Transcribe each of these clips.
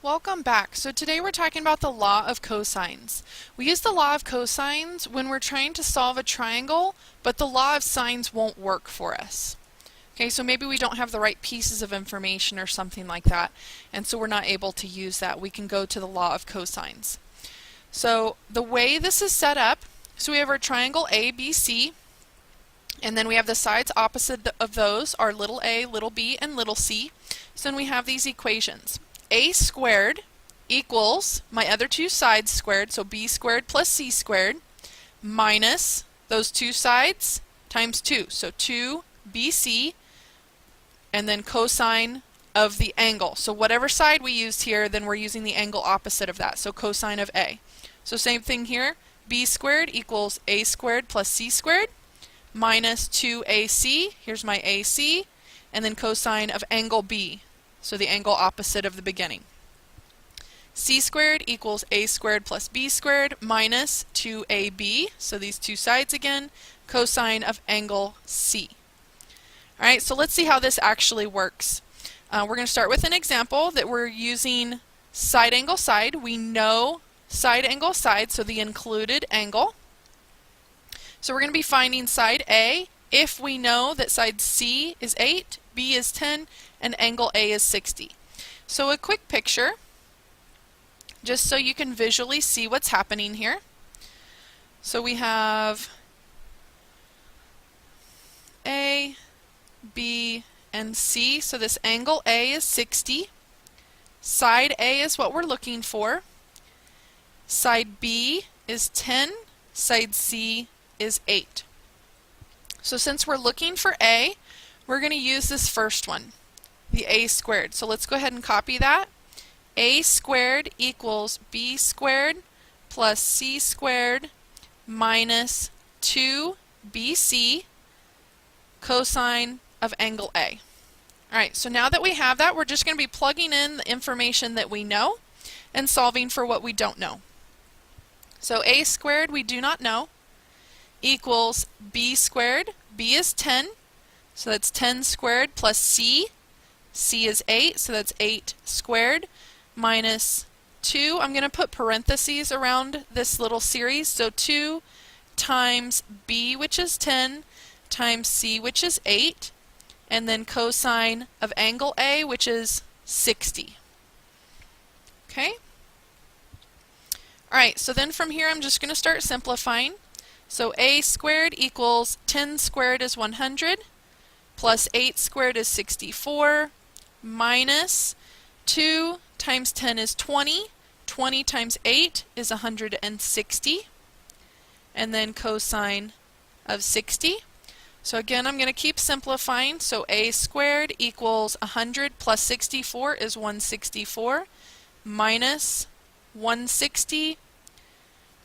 Welcome back. So today we're talking about the law of cosines. We use the law of cosines when we're trying to solve a triangle, but the law of sines won't work for us. Okay, so maybe we don't have the right pieces of information or something like that, and so we're not able to use that. We can go to the law of cosines. So the way this is set up, so we have our triangle ABC, and then we have the sides opposite of those are little a, little b, and little c. So then we have these equations. A squared equals my other two sides squared, so b squared plus c squared, minus those two sides times 2, so 2bc, and then cosine of the angle. So whatever side we used here, then we're using the angle opposite of that, so cosine of a. So same thing here, b squared equals a squared plus c squared, minus 2ac, here's my ac, and then cosine of angle b. So the angle opposite of the beginning. C squared equals a squared plus b squared minus 2ab, so these two sides again, cosine of angle C. Alright, so let's see how this actually works. We're going to start with an example that we're using side angle side. We know side angle side, so the included angle. So we're going to be finding side A if we know that side C is 8, B is 10, and angle A is 60. So a quick picture, just so you can visually see what's happening here. So we have A, B, and C. So this angle A is 60. Side A is what we're looking for. Side B is 10. Side C is 8. So since we're looking for A, we're going to use this first one, the a squared. So let's go ahead and copy that. A squared equals b squared plus c squared minus 2bc cosine of angle A. Alright, so now that we have that, we're just going to be plugging in the information that we know and solving for what we don't know. So a squared we do not know equals b squared. B is 10, so that's 10 squared plus c. C is 8, so that's 8 squared minus 2. I'm going to put parentheses around this little series, so 2 times b, which is 10, times c, which is 8, and then cosine of angle A, which is 60. Okay? Alright, so then from here I'm just going to start simplifying. So a squared equals 10 squared is 100, plus 8 squared is 64, minus 2 times 10 is 20, 20 times 8 is 160, and then cosine of 60. So again, I'm going to keep simplifying. So a squared equals 100 plus 64 is 164, minus 160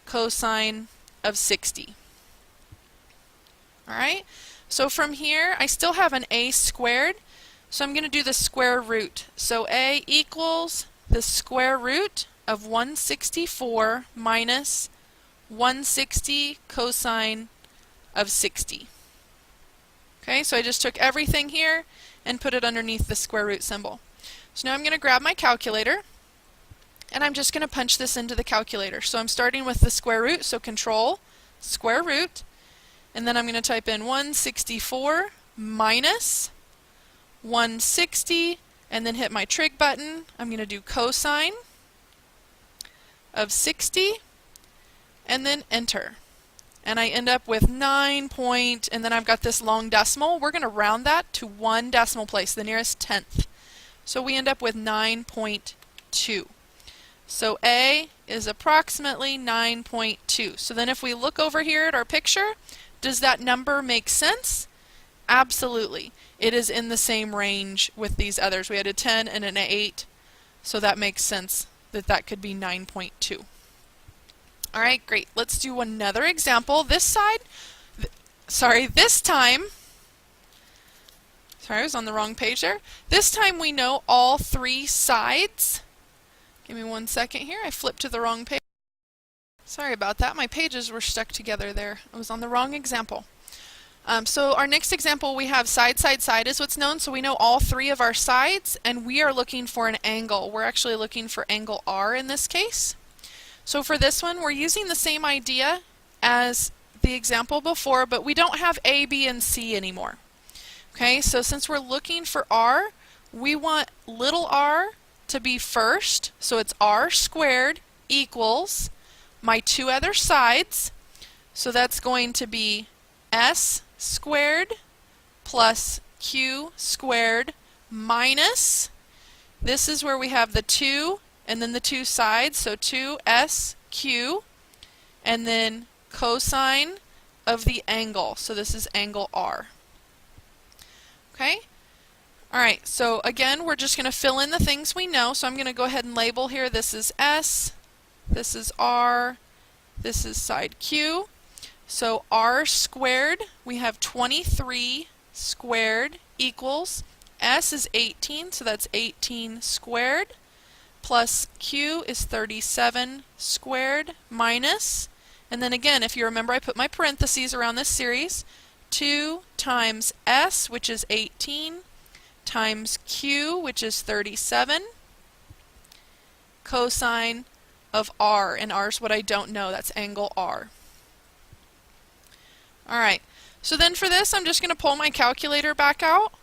cosine of 60. Alright, so from here I still have an a squared, so I'm going to do the square root. So a equals the square root of 164 minus 160 cosine of 60. Okay, so I just took everything here and put it underneath the square root symbol. So now I'm going to grab my calculator and I'm just going to punch this into the calculator. So I'm starting with the square root, so control square root, and then I'm going to type in 164 minus 160, and then hit my trig button. I'm going to do cosine of 60, and then enter. And I end up with 9 point, and then I've got this long decimal. We're going to round that to one decimal place, the nearest tenth. So we end up with 9.2. So A is approximately 9.2. So then if we look over here at our picture, does that number make sense? Absolutely. It is in the same range with these others. We had a 10 and an 8, so that makes sense that that could be 9.2. Alright, great. Let's do another example. This time, I was on the wrong page there. This time we know all three sides. Give me 1 second here. I flipped to the wrong page. Sorry about that. My pages were stuck together there. I was on the wrong example. So our next example, we have side, side, side is what's known. So we know all three of our sides, and we are looking for an angle. We're actually looking for angle R in this case. So for this one, we're using the same idea as the example before, but we don't have A, B, and C anymore. Okay, so since we're looking for R, we want little r to be first, so it's r squared equals my two other sides, so that's going to be s squared plus q squared minus, this is where we have the 2 and then the two sides, so 2sq, and then cosine of the angle, so this is angle R. Okay? Alright, so again, we're just going to fill in the things we know, so I'm going to go ahead and label here, this is S, this is R, this is side Q. So R squared, we have 23 squared equals, S is 18, so that's 18 squared, plus Q is 37 squared minus, and then again, if you remember I put my parentheses around this series, 2 times S, which is 18, times Q, which is 37, cosine of R, and R is what I don't know, that's angle R. Alright, so then for this I'm just going to pull my calculator back out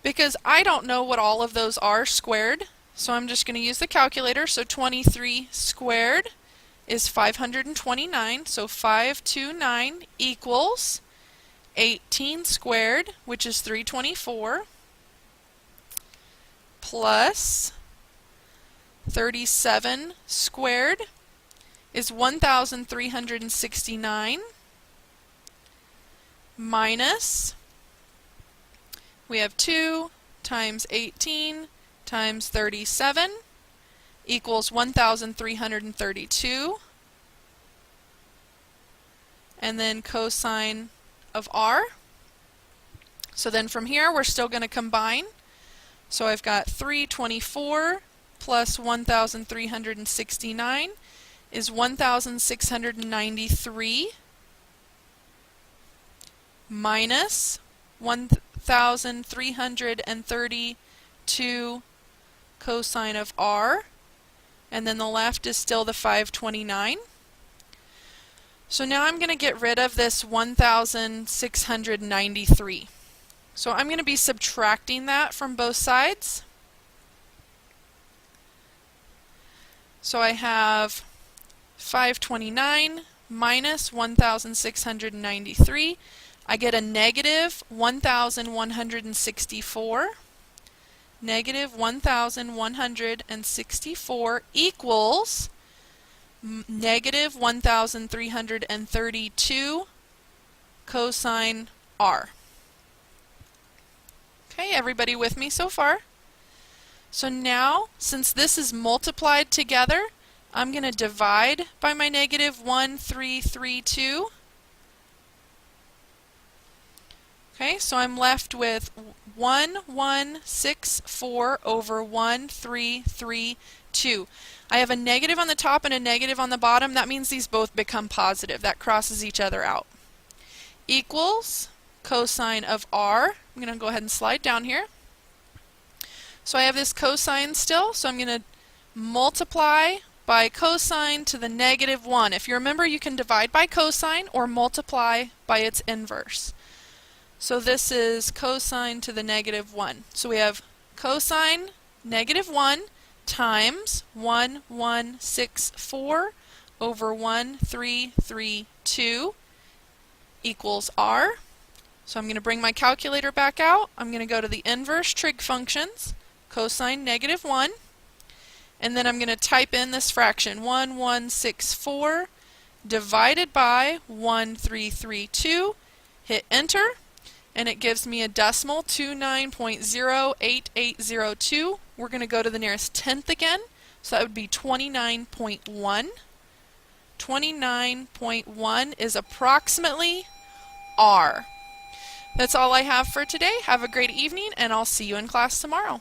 because I don't know what all of those are squared, so I'm just going to use the calculator. So 23 squared is 529, so 529 equals 18 squared, which is 324, plus 37 squared is 1,369, minus, we have 2 times 18 times 37 equals 1,332, and then cosine of R. So then from here we're still going to combine. So I've got 324 plus 1,369 is 1,693 minus 1,332 cosine of R, and then the left is still the 529. So now I'm going to get rid of this 1,693. So I'm going to be subtracting that from both sides. So I have 529 minus 1,693. I get a negative 1,164. Negative 1,164 equals negative 1,332 cosine R. Okay, everybody with me so far? So now, since this is multiplied together, I'm going to divide by my negative 1,332. Okay, so I'm left with 1,164 over 1,332. I have a negative on the top and a negative on the bottom. That means these both become positive. That crosses each other out. Equals cosine of R. I'm going to go ahead and slide down here. So I have this cosine still, so I'm going to multiply by cosine to the negative 1. If you remember, you can divide by cosine or multiply by its inverse. So this is cosine to the negative 1. So we have cosine negative 1 times 1,164 over 1,332 equals R. So I'm going to bring my calculator back out. I'm going to go to the inverse trig functions, cosine negative 1, and then I'm going to type in this fraction, 1,164 divided by 1,332, hit enter, and it gives me a decimal 29.08802. We're going to go to the nearest tenth again, so that would be 29.1. 29.1 is approximately R. That's all I have for today. Have a great evening, and I'll see you in class tomorrow.